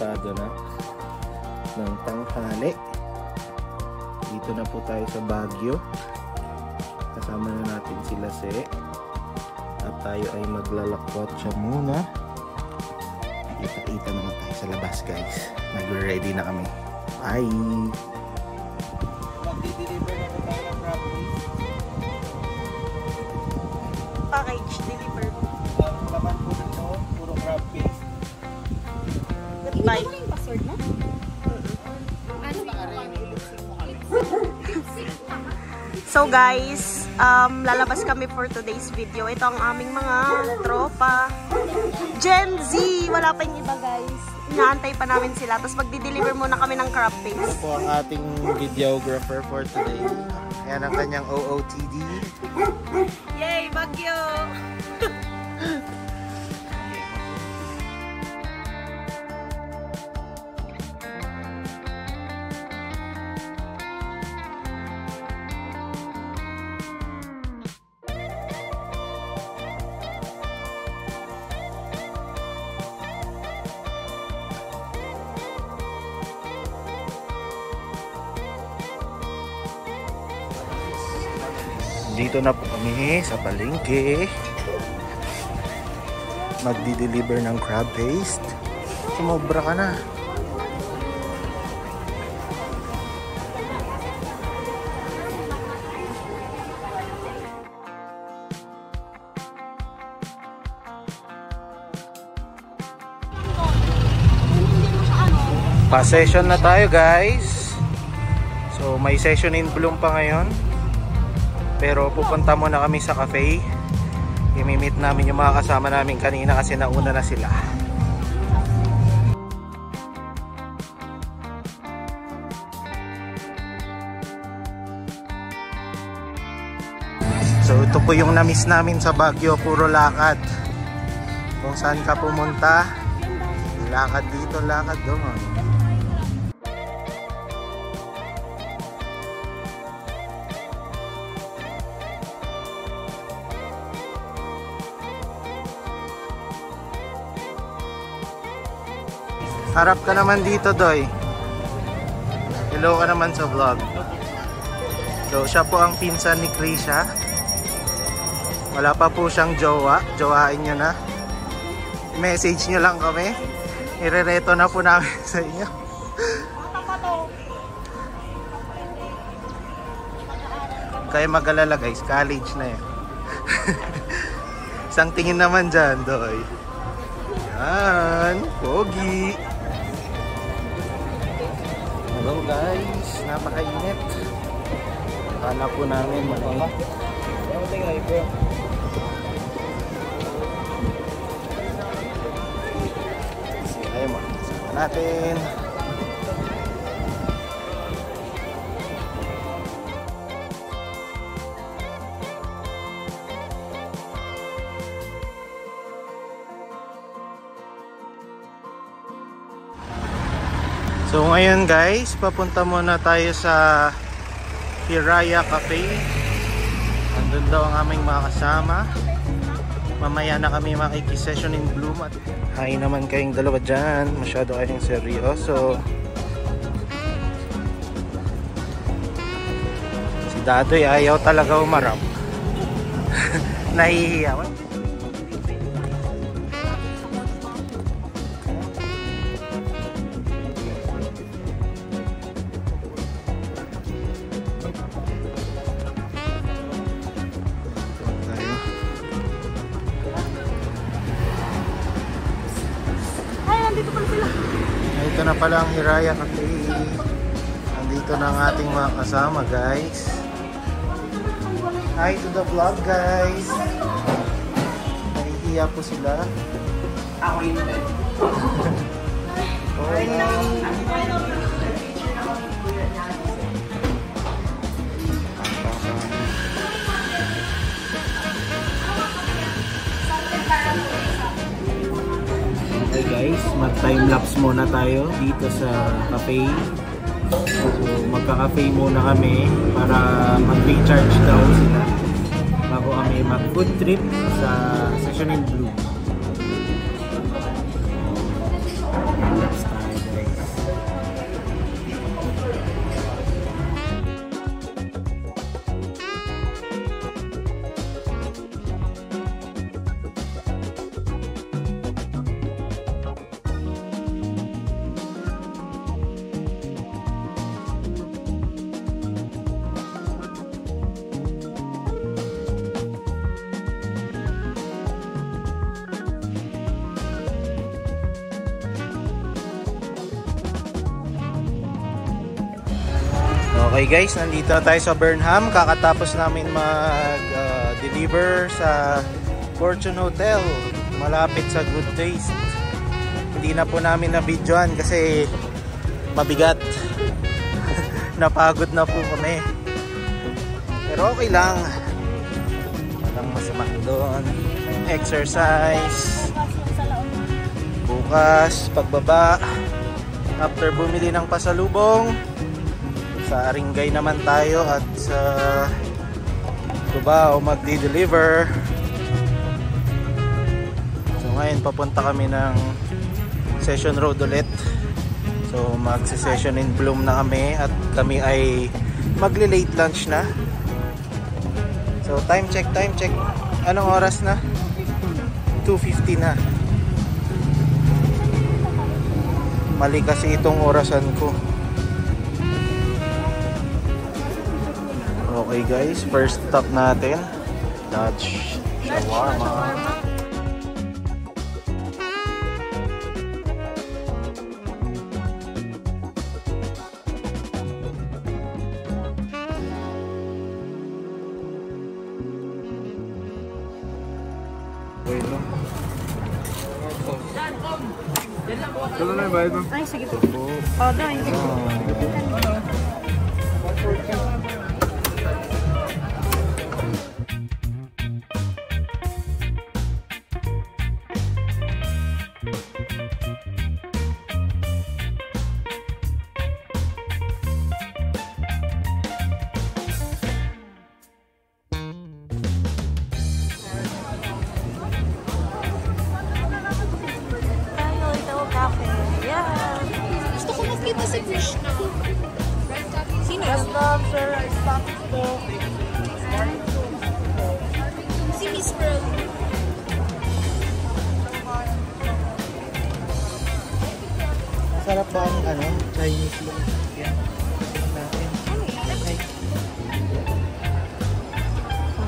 pasado na ng tanghali. Dito na po tayo sa Baguio. Kasama na natin sila at tayo ay maglalakwat siya muna. Kita-kita naman tayo sa labas, guys. Nag-ready na kami. Bye! Package deliver. Laman po nito, puro crab paste. Goodbye. Hindi mo yung password mo? Ano ba? So guys, lalabas kami for today's video. Ito ang aming mga tropa. Gen Z! Wala pa yung iba, guys. Inaantay pa namin sila. Tapos magdi-deliver muna kami ng crab paste. Ito po ang ating videographer for today. Ayan ang kanyang OOTD. Yay! Baguio! Dito na po kami sa palengke. Magdi-deliver ng crab paste. Sumobra ka na. Pa-session na tayo, guys. So may session in Bloom pa ngayon. Pero pupunta muna kami sa cafe. I-meet namin yung mga kasama namin kanina kasi nauna na sila. So ito po yung na-miss namin sa Baguio, puro lakad. Kung saan ka pumunta, lakad dito, lakad doon. Harap ka naman dito, Doy. Hello ka naman sa vlog. So, siya po ang pinsan ni Krisha. Wala pa po siyang jowa. Jowain nyo na. Message nyo lang kami. Irereto na po namin sa inyo. Kaya mag-alala, guys. College na yan. Isang tingin naman dyan, Doy. Yan. Pogi. Hello guys, napakainit. Akala po namin malamig. Sige mo, sama natin. So ngayon guys, papunta muna tayo sa Hiraya Cafe. Andun daw ang aming mga kasama. Mamaya na kami makikisession in Bloom. Hi naman kayong dalawa dyan. Masyado kayong seryoso. Si Dadoy ayaw talaga umarap. Nahihiya. Ito na pala ang Hiraya Cafe. Nandito na ang ating mga kasama, guys. Hi to the vlog, guys. Nahihiya po sila. Ako yun din. Okay guys, mag-time-lapse muna tayo dito sa cafe. So magka-cafe muna kami para mag-recharge daw sila bago kami mag-food trip sa Session in Bloom. Time-lapse tayo. Okay guys, nandito tayo sa Burnham. Kakatapos namin mag-deliver sa Fortune Hotel, malapit sa Good Taste. Hindi na po namin na-videoan kasi mabigat. Napagod na po kami. Pero okay lang. Walang masama doon. Exercise. Bukas, pagbaba. After bumili ng pasalubong, sa Aringay naman tayo at sa Cubao magdi-deliver. So ngayon papunta kami ng Session Road ulit. So magse-session in Bloom na kami at kami ay magli-late lunch na. So time check. Anong oras na? 2:50 na. Mali kasi itong orasan ko. Okay guys, first stop natin, Dutch Shawarma. Ay, sige po. Oh, dahil. Gusto ko makita si Krishna. Sino yun? Si Miss Pearl. Masarap ba ang Chinese lang? Natin. Ay.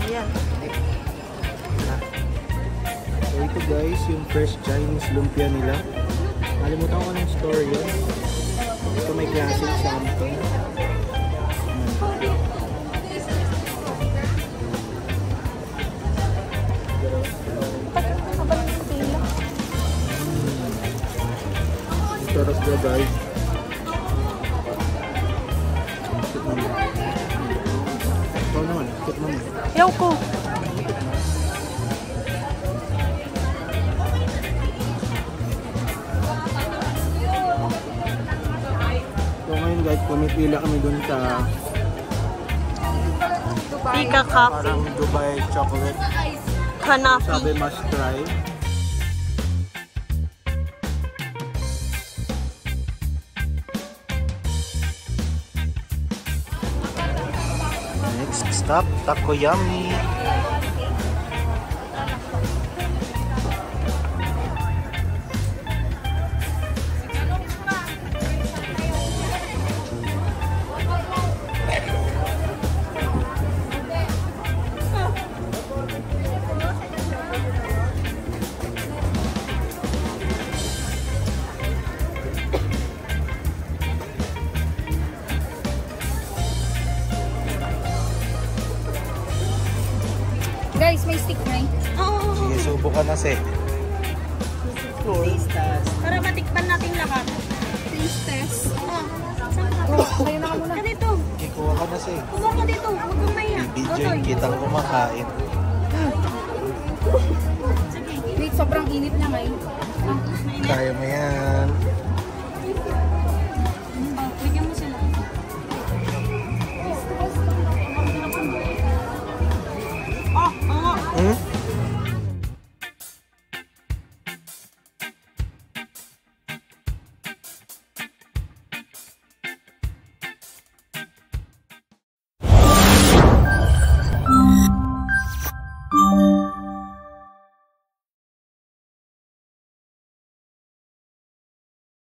Ayan. So ito guys, yung fresh Chinese lumpia nila. Nalimutan ko ng store yun. Ito may classic something. Sarap na guys. Ikaw naman, ikot naman. Yaw ko. So ngayon guys, pumipila kami dun sa Pika Coffee. parang Dubai chocolate. Hanafi. Sabi must try. Next stop, Takoyami. Guys, may stick na eh. Oo. Sige, subukan na si. Para matikpan natin lahat. Taste test. Kayo na ka muna. Dito. Ikuha ka na si. Kumuha ka dito. Huwag kang maya. Video yung kitang kumakain. Wait, sobrang init niya ngayon. Kaya mo yan.